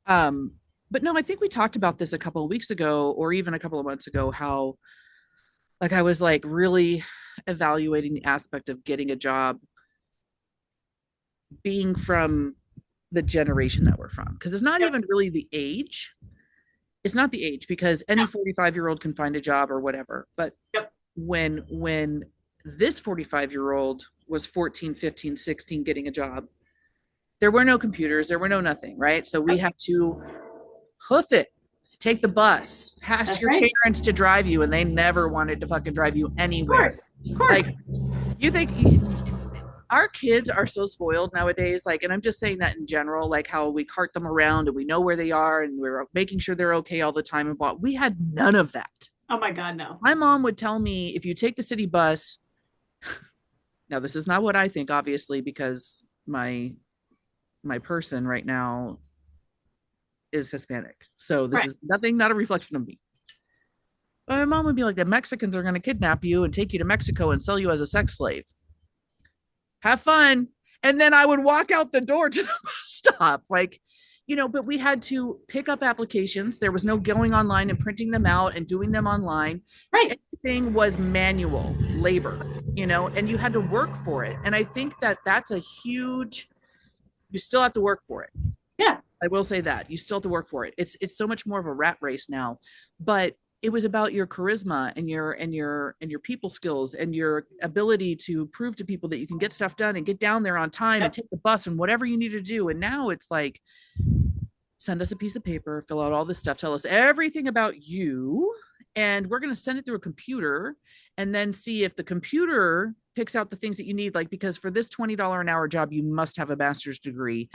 Um, but no, I think we talked about this a couple of weeks ago, or even a couple of months ago, how like I was like really evaluating the aspect of getting a job being from the generation that we're from. Because it's not Yep. even really the age. It's not the age because No. any 45-year-old can find a job or whatever. But Yep. when this 45-year-old was 14, 15, 16 getting a job, there were no computers, there were no nothing, right? So we Yep. had to hoof it, take the bus, ask That's your right. parents to drive you, and they never wanted to fucking drive you Of anywhere. course. Of Like, course. you think our kids are so spoiled nowadays, like, and I'm just saying that in general, like how we cart them around and we know where they are and we're making sure they're okay all the time. And what we had none of that. Oh my God, no. My mom would tell me, if you take the city bus, now this is not what I think, obviously, because my person right now is Hispanic. So this Right. is nothing, not a reflection of me. But my mom would be like, the Mexicans are going to kidnap you and take you to Mexico and sell you as a sex slave. Have fun. And then I would walk out the door to the bus stop. Like, but we had to pick up applications. There was no going online and printing them out and doing them online. Right. Everything was manual labor, and you had to work for it. And I think that that's a huge, you still have to work for it. Yeah. I will say that you still have to work for it. It's so much more of a rat race now, but it was about your charisma and your people skills and your ability to prove to people that you can get stuff done and get down there on time and Yep. take the bus and whatever you need to do. And now it's like, send us a piece of paper, fill out all this stuff, tell us everything about you, and we're going to send it through a computer and then see if the computer picks out the things that you need. Like, because for this $20 an hour job, you must have a master's degree.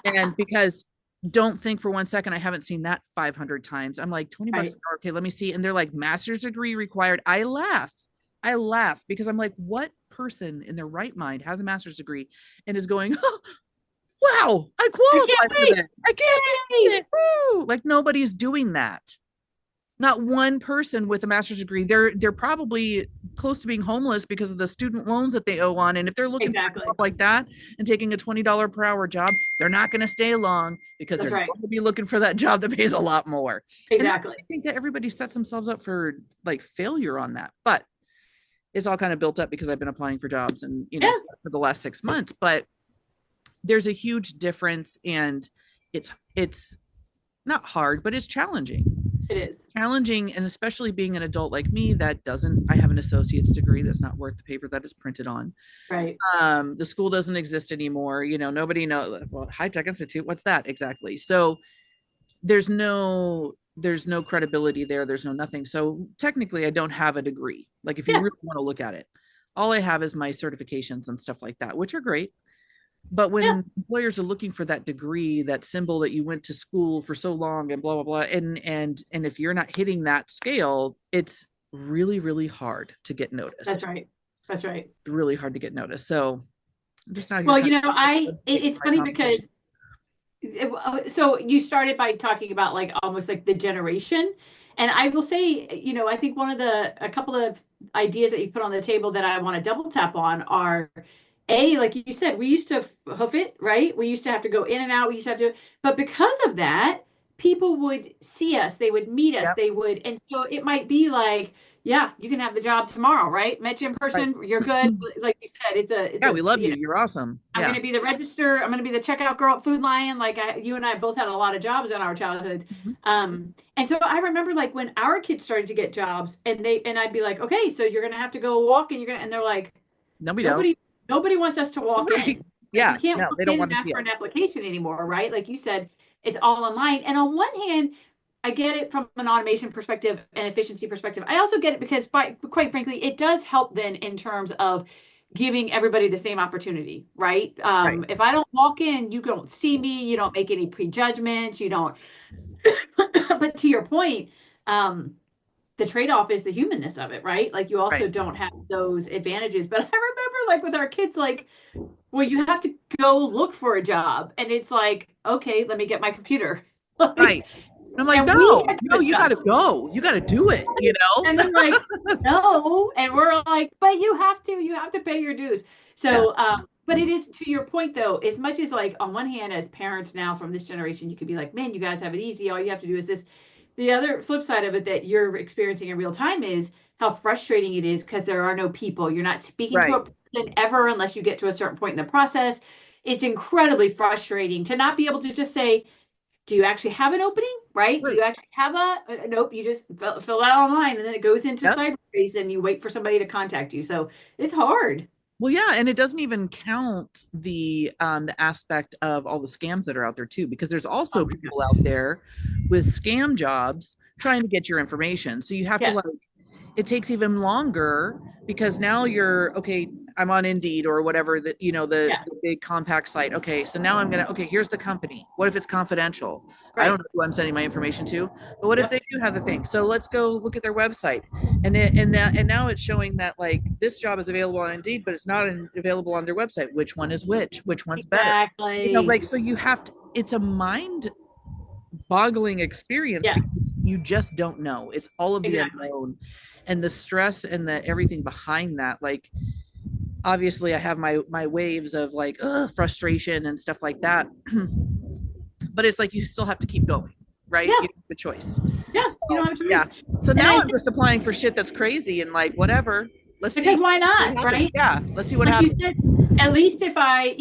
And because don't think for one second I haven't seen that 500 times. I'm like, 20 bucks Right. an hour. Okay, let me see. And they're like, master's degree required. I laugh because I'm like, what person in their right mind has a master's degree and is going, oh, wow, I I can't qualify for wait. this. I can't Yay. believe it. Woo! Like, nobody's doing that. Not one person with a master's degree. They're probably close to being homeless because of the student loans that they owe on. And if they're looking for a Exactly. job like that and taking a $20 per hour job, they're not going to stay long because That's they're right. going to be looking for that job that pays a lot more. And that's Exactly. why I think that everybody sets themselves up for like failure on that. But it's all kind of built up because I've been applying for jobs and Yeah. for the last 6 months. But there's a huge difference, and it's not hard, but it's challenging. It is. Challenging, and especially being an adult like me that doesn't, I have an associate's degree that's not worth the paper that is printed on. Right. The school doesn't exist anymore. Nobody knows. Well, High Tech Institute, what's that exactly? So there's no credibility there. There's no nothing. So technically, I don't have a degree. Like, if you Yeah. really want to look at it, all I have is my certifications and stuff like that, which are great. But Yeah. when employers are looking for that degree, that symbol that you went to school for so long and blah blah blah, and if you're not hitting that scale, it's really really hard to get That's noticed. right. That's right. Really hard to get noticed. So I'm just out here Well, trying I to it's my funny because competition. so you started by talking about like almost like the generation. And I will say, I think a couple of ideas that you put on the table that I want to double tap on are like you said, we used to hoof it, right? We used to have to go in and out. We used to have to, but because of that, people would see us, they would meet us, Yep. and so it might be like, yeah, you can have the job tomorrow, right? Met you in Right. person, you're good. Like you said, Yeah, we love you. You're awesome. I'm going Yeah. to be the register. I'm going to be the checkout girl at Food Lion. Like you and I both had a lot of jobs in our childhood. Mhm. And so I remember like when our kids started to get jobs and I'd be like, okay, so you're going to have to go walk and they're like, No, we don't. nobody, nobody wants us to walk Right. in. Like Yeah. you can't No, walk they don't in want and to ask see for an us. application anymore, right? Like you said, it's all online. And on one hand, I get it from an automation perspective and efficiency perspective. I also get it because, quite frankly, it does help then in terms of giving everybody the same opportunity, right? Right. If I don't walk in, you don't see me, you don't make any prejudgments, you don't. But to your point, um, the trade-off is the humanness of it, right? Like you also Right. don't have those advantages. But I remember like with our kids, like, well, you have to go look for a job. And it's like, okay, let me get my computer. Right. Like, I'm like, and we no, had no, to you got to adjust. go. You got to do it. And they're like, no. And we're like, but you have to pay your dues. Yeah. So But it is, to your point though, as much as like on one hand, as parents now from this generation, you could be like, man, you guys have it easy. All you have to do is this. The other flip side of it that you're experiencing in real time is how frustrating it is because there are no people. You're not speaking to Right. a person ever unless you get to a certain point in the process. It's incredibly frustrating to not be able to just say, do you actually have an opening? Right? Do Right. you actually have a nope, you just fill out online and then it goes into Yep. cyberspace and you wait for somebody to contact you. So it's hard. Well, yeah, and it doesn't even count the aspect of all the scams that are out there too, because there's Oh also my people out gosh. there with scam jobs trying to get your information. So you have to Yeah, like it takes even longer because now you're okay. I'm on Indeed or whatever that yeah, the big compact site. Okay, so now I'm gonna okay. Here's the company. What if it's confidential? I don't right. know who I'm sending my information to, but what if Yep, they do have the thing? So let's go look at their website, and now it's showing that like this job is available on Indeed, but it's not available on their website. Which one is which? Which one's better? exactly. Like so you have to. It's a mind boggling experience Yeah, because you just don't know. It's all of the exactly. unknown and the stress and the everything behind that. Like obviously I have my waves of like frustration and stuff like that. But it's like you still have to keep going, right? Yeah, You don't have a choice. yeah, you So don't have a choice. yeah. So And now I I'm just applying for shit that's crazy and like whatever. Let's see. because why Let's see not, what happens. right? Yeah. Let's see what Like you happens. said, at least if I,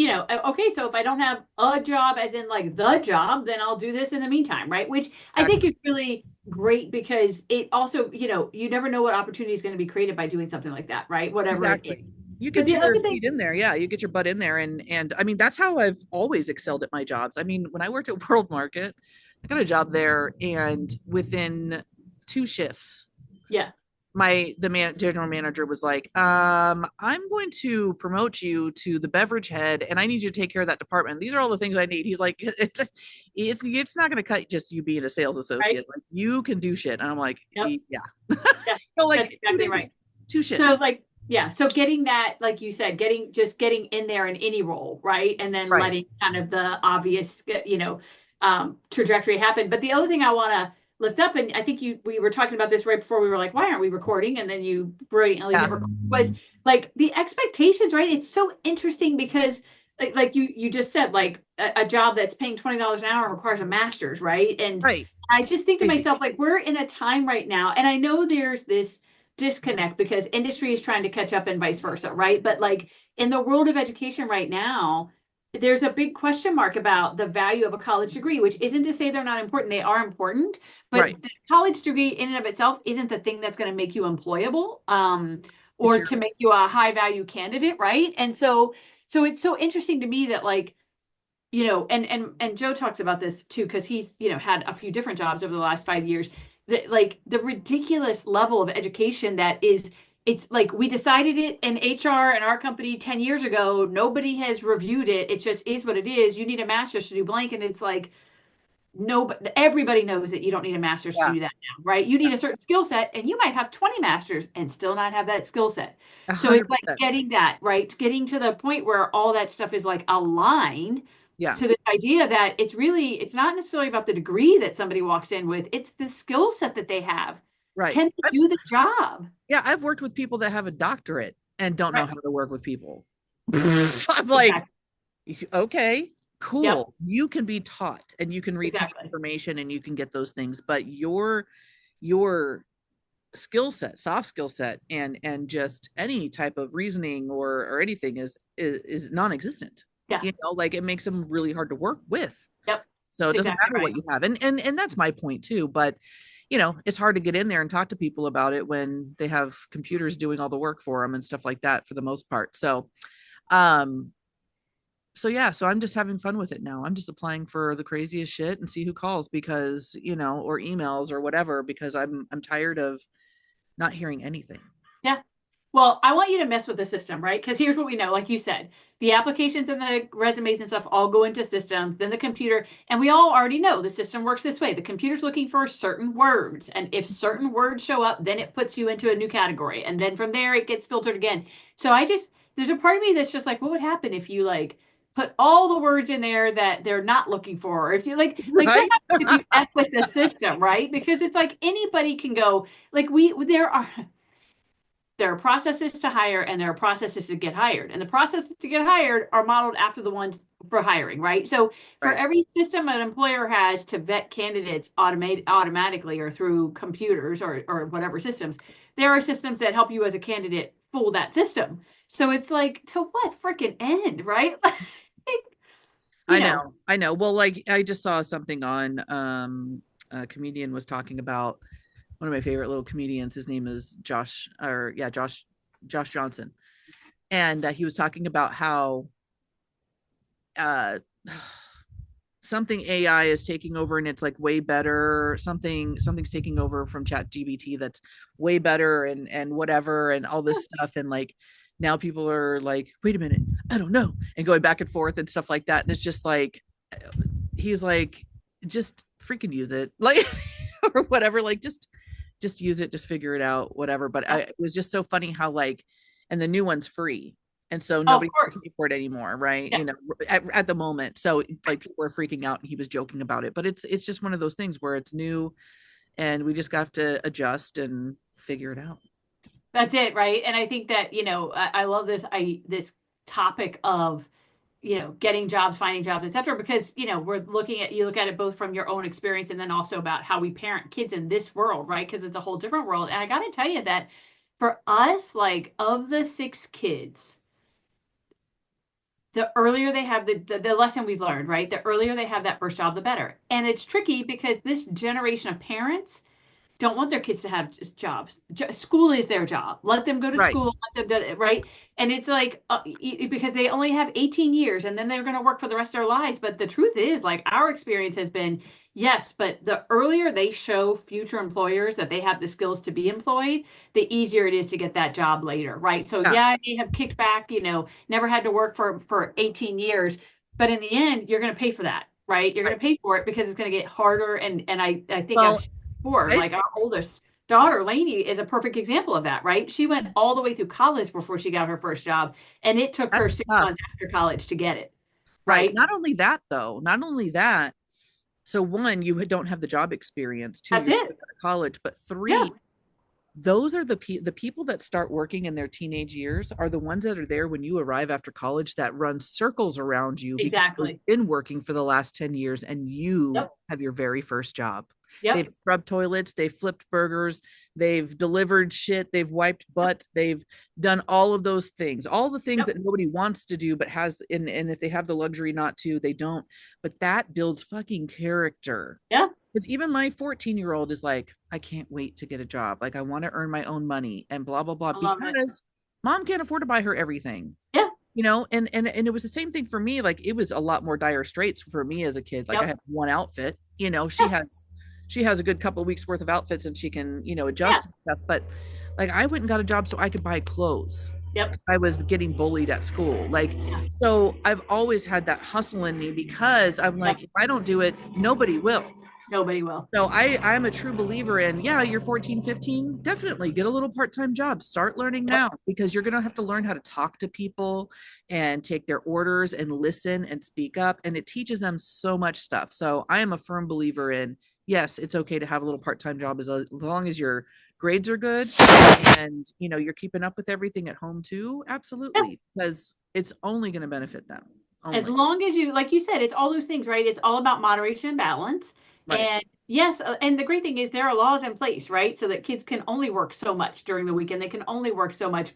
okay, so if I don't have a job, as in like the job, then I'll do this in the meantime, right? Which I think Exactly. is really great because it also, you never know what opportunity is going to be created by doing something like that, right? Whatever it is. Exactly. You But get the your other thing, feet in there. Yeah, you get your butt in there and I mean that's how I've always excelled at my jobs. I mean, when I worked at World Market, I got a job there and within two shifts, yeah, general manager was like, I'm going to promote you to the beverage head and I need you to take care of that department. These are all the things I need. He's like, it's not going to cut just you being a sales right? associate. Like you can do shit. And I'm like, Yep, yeah. yeah, So that's like two exactly days, right. two So shifts. like, yeah, so getting that, like you said, getting in there in any role, right? And then Right. letting kind of the obvious, trajectory happen. But the other thing I want to lift up, and I think we were talking about this right before we were like, why aren't we recording? And then you brilliantly hit Yeah. record, was like the expectations, right? It's so interesting because like you just said, like a job that's paying $20 an hour requires a master's, right? And Right. I just think to Crazy. myself, like, we're in a time right now, and I know there's this disconnect because industry is trying to catch up and vice versa, right? But like in the world of education right now, there's a big question mark about the value of a college degree, which isn't to say they're not important. They are important, but Right. the college degree in and of itself isn't the thing that's going to make you employable, It's or your to make you a high value candidate, right? And so it's so interesting to me that like and Joe talks about this too because he's had a few different jobs over the last 5 years. That like the ridiculous level of education that is. It's like we decided it in HR and our company 10 years ago. Nobody has reviewed it. It just is what it is. You need a master's to do blank, and it's like no, but everybody knows that you don't need a master's to yeah. do that now, right? You need a certain skill set, and you might have 20 masters and still not have that skill set. A So it's hundred like percent. getting that, right? Getting to the point where all that stuff is like aligned Yeah. to the idea that it's not necessarily about the degree that somebody walks in with, it's the skill set that they have. Right. Can they do the job? Yeah, I've worked with people that have a doctorate and don't know Right. how to work with people. I'm like, Exactly. okay, Yep. cool. You can be taught and you can retain Exactly. information and you can get those things, but your skill set, soft skill set, and just any type of reasoning or anything is non-existent. Yeah. Like it makes them really hard to work with. Yep. So That's it doesn't exactly matter right. what you have. And that's my point too. But it's hard to get in there and talk to people about it when they have computers doing all the work for them and stuff like that for the most part. Um, so yeah, so I'm just having fun with it now. I'm just applying for the craziest shit and see who calls because, or emails or whatever, because I'm tired of not hearing anything. Yeah. Well, I want you to mess with the system, right? Because here's what we know. Like you said, the applications and the resumes and stuff all go into systems, then the computer, and we all already know the system works this way. The computer's looking for certain words. And if certain words show up, then it puts you into a new category. And then from there, it gets filtered again. So there's a part of me that's just like, what would happen if you like put all the words in there that they're not looking for? Or if you like what Right? happens if you F with the system, right? Because it's like anybody can go, like there are there are processes to hire and there are processes to get hired. And the processes to get hired are modeled after the ones for hiring, right? So for Right. every system an employer has to vet candidates automatically or through computers or whatever systems, there are systems that help you as a candidate fool that system. So it's like, to what freaking end, right? Like, you I know, know. I know. Well, like I just saw something on a comedian was talking about one of my favorite little comedians. His name is Josh or yeah, Josh Johnson. And he was talking about how uh something AI is taking over and it's like way better. Something's taking over from Chat GBT that's way better and whatever and all this stuff. And like now people are like, wait a minute, I don't know, and going back and forth and stuff like that. And it's just like he's like, just freaking use it, like or whatever, like just use it, just figure it out, whatever. But yeah. it was just so funny how like, and the new one's free, and so Oh, of nobody can course. pay for it anymore, right? Yeah. You know, at the moment. So like people are freaking out, and he was joking about it. But it's just one of those things where it's new, and we just got to adjust and figure it out. That's it, right? And I think that, I love this topic of, getting jobs, finding jobs, et cetera, because, you look at it both from your own experience and then also about how we parent kids in this world, right? Because it's a whole different world. And I got to tell you that for us, like of the 6 kids, the earlier they have the lesson we've learned, right? The earlier they have that first job, the better. And it's tricky because this generation of parents don't want their kids to have just jobs. School is their job. Let them go to Right. school, let them do it, right? And it's like, because they only have 18 years and then they're going to work for the rest of their lives. But the truth is, like, our experience has been, yes, but the earlier they show future employers that they have the skills to be employed, the easier it is to get that job later, right? So Yeah. yeah, I may have kicked back, never had to work for 18 years, but in the end, you're going to pay for that, right? You're going Right. to pay for it because it's going to get harder. And I think I've Well, before, I, like our oldest daughter, Lainey, is a perfect example of that, right? She went all the way through college before she got her first job, and it took her that's six tough. months after college to get it, Right. right? Not only that, though. Not only that. So one, you don't have the job experience. Two, That's you're still it. out of college. But Yeah, three, those are the people that start working in their teenage years are the ones that are there when you arrive after college that run circles around you because they've exactly. been working for the last 10 years and you Yep. have your very first job. They've Yep. scrubbed toilets, they've flipped burgers, they've delivered shit, they've wiped Yep. butts, they've done all of those things, all the things Yep. that nobody wants to do but has, and if they have the luxury not to, they don't. But that builds fucking character, Yeah. because even my 14-year-old is like, I can't wait to get a job. Like, I want to earn my own money and blah, blah, blah, I love it. because mom can't afford to buy her everything, Yeah. and it was the same thing for me. Like, it was a lot more dire straits for me as a kid. Like, I Yep. had one outfit, Yeah. she has a good couple of weeks worth of outfits and she can, Yeah. adjust and stuff. But like, I went and got a job so I could buy clothes. Yep. I was getting bullied at school. Like, Yeah. so I've always had that hustle in me because I'm Yep. like, if I don't do it, nobody will. Nobody will. So I'm a true believer in, yeah, you're 14, 15, definitely get a little part-time job. Start learning Yep. now because you're going to have to learn how to talk to people and take their orders and listen and speak up. And it teaches them so much stuff. So I am a firm believer in, yes, it's okay to have a little part-time job as long as your grades are good and, you're keeping up with everything at home too. Yeah. Absolutely. Because it's only going to benefit them. As Only. long as you, like you said, it's all those things, right? It's all about moderation and balance. Right. And yes, and the great thing is there are laws in place, right? So that kids can only work so much during the weekend. They can only work so much.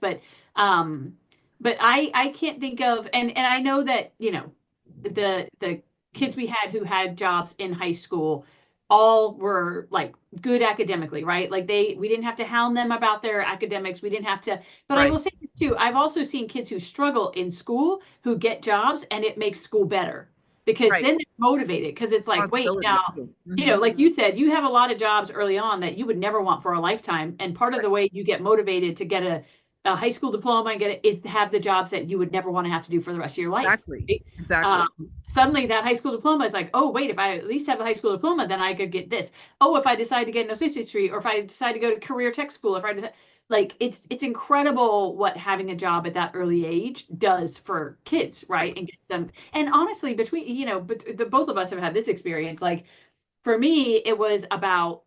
Um, but I can't think of, and I know that, the kids we had who had jobs in high school all were like good academically, right? Like we didn't have to hound them about their academics. We didn't have to, but I will Right. say this too. I've also seen kids who struggle in school who get jobs and it makes school better because Right. then they're motivated because it's like, wait, Responsibility now, too. Hmm. like you said, you have a lot of jobs early on that you would never want for a lifetime. And part of Right. the way you get motivated to get a high school diploma and get it is to have the jobs that you would never want to have to do for the rest of your life. Exactly. Right? Um, Exactly. Suddenly that high school diploma is like, oh, wait, if I at least have a high school diploma, then I could get this. Oh, if I decide to get an associate's degree, or if I decide to go to career tech school, if I decide, like it's incredible what having a job at that early age does for kids, right? Right. And gets them. And honestly, but the both of us have had this experience. Like for me, it was about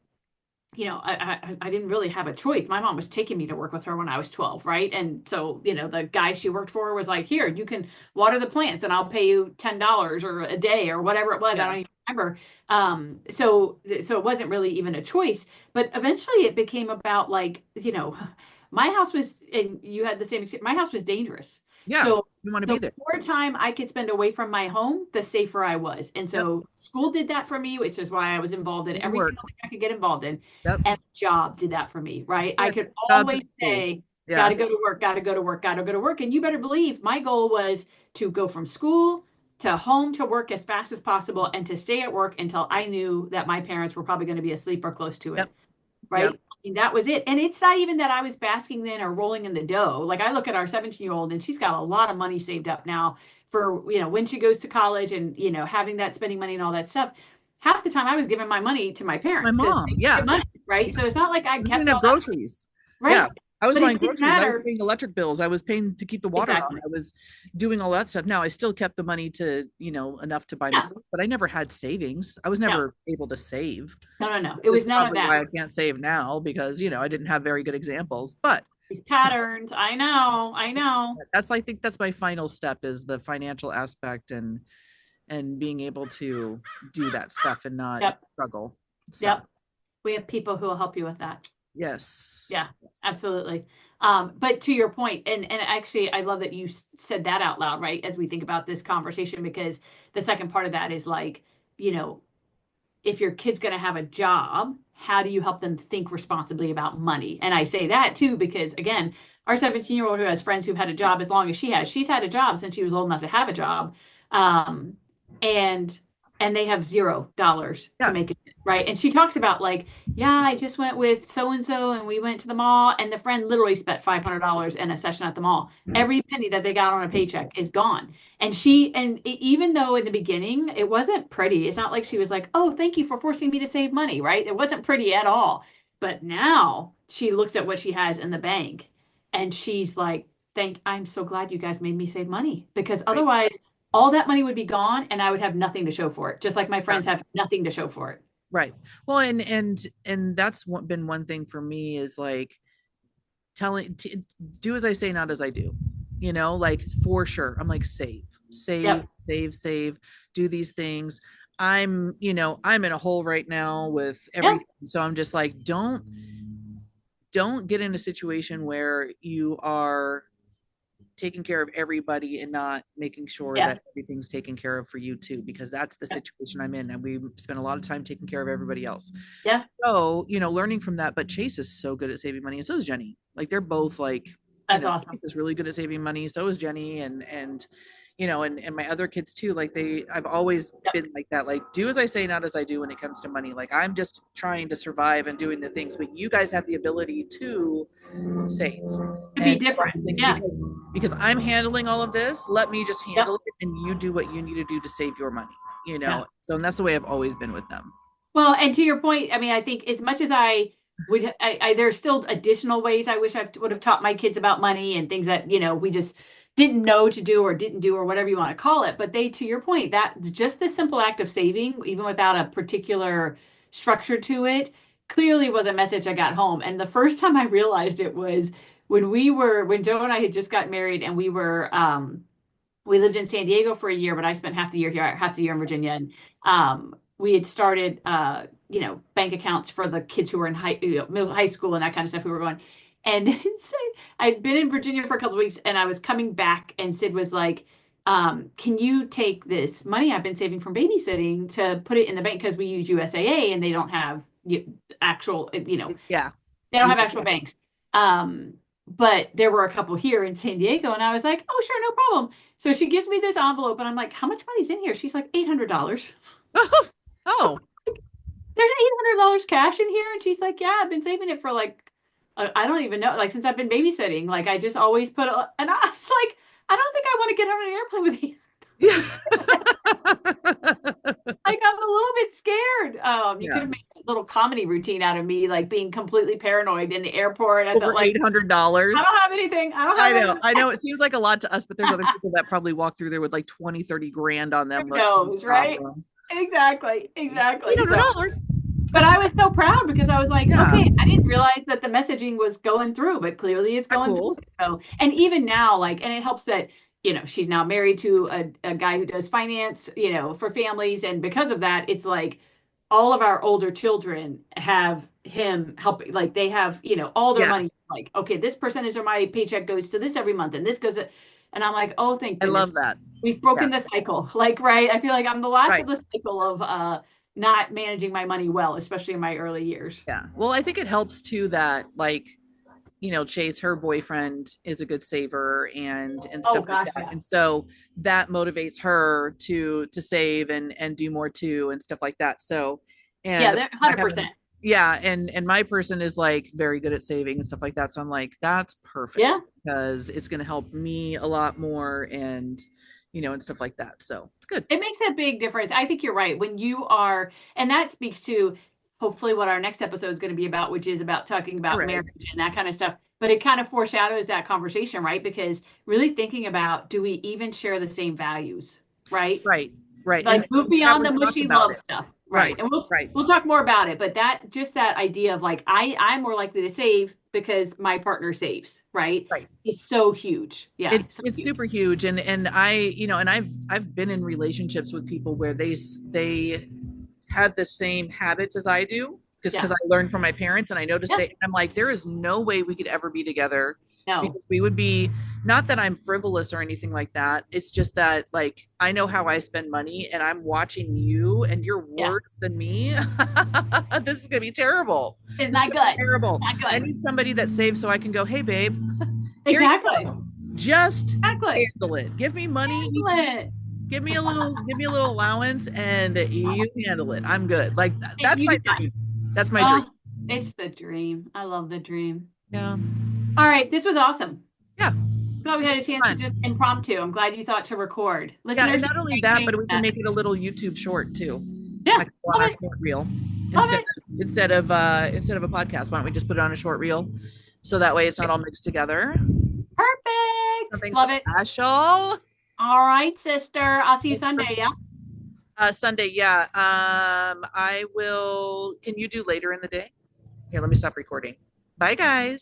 I didn't really have a choice. My mom was taking me to work with her when I was 12, right? And so, the guy she worked for was like, here, you can water the plants and I'll pay you $10 or a day or whatever it was. I Yeah. don't even remember. So it wasn't really even a choice. But eventually it became about like, my house was, and you had the same experience, my house was dangerous. Yeah. So You want to be the there. more time I could spend away from my home, the safer I was. And Yep. so school did that for me, which is why I was involved in And every work. single thing I could get involved in. Yep. And job did that for me, right? I Yep. could Jobs always at school. say, got Yeah. to go to work, got to go to work, got to go to work. And you better believe my goal was to go from school to home to work as fast as possible and to stay at work until I knew that my parents were probably going to be asleep or close to Yep. it, right? Yep. I mean, that was it. And it's not even that I was basking then or rolling in the dough. Like I look at our 17-year-old and she's got a lot of money saved up now for, when she goes to college and, having that spending money and all that stuff. Half the time I was giving my money to my My parents because mom. they Yeah. needed money, right? Yeah. So it's not like I We didn't kept have all that, groceries. Yeah. right? I was But buying it didn't groceries. I was matter. paying electric bills. I was paying to keep the water on. Exactly. I was doing all that stuff. Now I still kept the money to, enough to buy me Yeah. clothes, but I never had savings. I was No, never able to save. no, no, no. It Which was is none of probably that. why I can't save now because, I didn't have very good examples. But These patterns. I know. I know. I think that's my final step is the financial aspect and being able to do that stuff and not Yep. struggle. So, Yep. We have people who will help you with that. yes. Yeah, Yes. absolutely. But to your point, and actually, I love that you said that out loud, right? As we think about this conversation, because the second part of that is like, you know, if your kid's going to have a job, how do you help them think responsibly about money? And I say that too because again, our 17-year-old who has friends who've had a job as long as she has, she's had a job since she was old enough to have a job, um, and and they have $0 to Yeah. make it right. And she talks about like, yeah, I just went with so and so, and we went to the mall, and the friend literally spent $500 in a session at the mall. Every penny that they got on a paycheck is gone. And even though in the beginning it wasn't pretty, it's not like she was like, oh, thank you for forcing me to save money, right? It wasn't pretty at all. But now she looks at what she has in the bank and she's like, I'm so glad you guys made me save money because Right. otherwise all that money would be gone and I would have nothing to show for it, just like my Yeah. friends have nothing to show for it. Right. Well, and that's been one thing for me is like do as I say, not as I do. Like for sure. I'm like save, Yep. save, save, do these things. I'm in a hole right now with Yeah. everything. So I'm just like, don't get in a situation where you are taking care of everybody and not making sure Yeah. that everything's taken care of for you too, because that's the situation I'm in. And we spend a lot of time taking care of everybody else. Yeah. So, learning from that, but Chase is so good at saving money. And so is Jenny. Like they're both like, That's Chase awesome. is really good at saving money. So is Jenny and my other kids too. Like I've always Yep. been like that. Like do as I say, not as I do when it comes to money. Like I'm just trying to survive and doing the things, but you guys have the ability to save To be and different. things Yeah. because I'm handling all of this. Let me just Yep. handle it, and you do what you need to do to save your money. Yeah. So and that's the way I've always been with them. Well, and to your point, I mean, I think as much as I would, there's still additional ways I wish I would have taught my kids about money and things that, we just didn't know to do or didn't do or whatever you want to call it. But to your point, that just the simple act of saving, even without a particular structure to it, clearly was a message I got home. And the first time I realized it was when Joe and I had just got married and we lived in San Diego for a year, but I spent half the year here, half the year in Virginia. And we had started, bank accounts for the kids who were in middle high school and that kind of stuff. We were going, and I'd been in Virginia for a couple of weeks, and I was coming back, and Sid was like, "Can you take this money I've been saving from babysitting to put it in the bank because we use USAA and they don't have actual, Yeah. they don't have actual banks." But there were a couple here in San Diego, and I was like, "Oh, sure, no problem." So she gives me this envelope, and I'm like, "How much money's in here?" She's like, $800. Oh, There's $800 cash in here, and she's like, "Yeah, I've been saving it for like, I don't even know, like since I've been babysitting. Like I just always put," and I was like, "I don't think I want to get on an airplane with you." yeah. Like I'm a little bit scared. You could Yeah. have made a little comedy routine out of me, like being completely paranoid in the airport. I felt Over like I $800. don't have anything. I don't I have know. anything. I know it seems like a lot to us, but there's other people that probably walk through there with like 20, 30 grand on them. Who Like, no knows, right? problem. Exactly. eight Exactly. hundred So dollars. But I was so proud because I was like, Yeah. okay, I didn't realize that the messaging was going through, but clearly it's Not going through. cool. So, and even now, like, and it helps that, she's now married to a guy who does finance, for families. And because of that, it's like all of our older children have him helping, like, they have, all their Yeah. money. Like, okay, this percentage of my paycheck goes to this every month, and this goes, and I'm like, oh, thank I goodness. love that. We've Yeah. broken the cycle. Like, right. I feel like I'm the last of Right. the cycle of not managing my money well, especially in my early years. Yeah. Well, I think it helps too that like, Chase, her boyfriend, is a good saver and Oh stuff like gosh, that. yeah. And so that motivates her to save and do more too and stuff like that. So Yeah, and they're I have 100%. yeah, and my person is like very good at saving and stuff like that. So I'm like, that's Yeah. perfect because it's gonna help me a lot more and and stuff like that. So it's good. It makes a big difference. I think you're right. When you are, and that speaks to hopefully what our next episode is going to be about, which is about talking All about right. marriage and that kind of stuff. But it kind of foreshadows that conversation, right? Because really thinking about, do we even share the same values, right? Right. Right. And Like move we beyond the haven't talked mushy about love it. stuff, right? Right. And we'll Right. we'll talk more about it, but that idea of like I'm more likely to save because my partner saves, right? Right. Is so huge. Yeah, so It's huge. super huge and I and I've been in relationships with people where they had the same habits as I do because Yeah. I learned from my parents and I noticed Yeah. I'm like there is no way we could ever be together No. because we would be not that I'm frivolous or anything like that. It's just that like I know how I spend money and I'm watching you and you're Yeah. worse than me. This is gonna be terrible. It's This is not gonna be good. terrible. Not I good. need somebody that saves so I can go, hey babe, here you Exactly. go. Just Exactly. handle it. Give me money each Excellent. give me a little allowance and you handle it. I'm good. Like that's You my do fine. dream. That's my dream. Oh, it's the dream. I love the dream. Yeah. All right, this was awesome. Yeah. Glad we had a chance to just Fun. impromptu. I'm glad you thought to record. Yeah, and Listeners, not only stay that, tuned but for we can that. make it a little YouTube short too. Yeah, Like on love our it. short reel Love instead it. instead of a podcast. Why don't we just put it on a short reel so that way it's not all mixed together? Perfect. Something Love it. special. All right, sister. I'll see you Sunday. Yeah. Sunday, yeah. I will. Can you do later in the day? Here, let me stop recording. Bye, guys.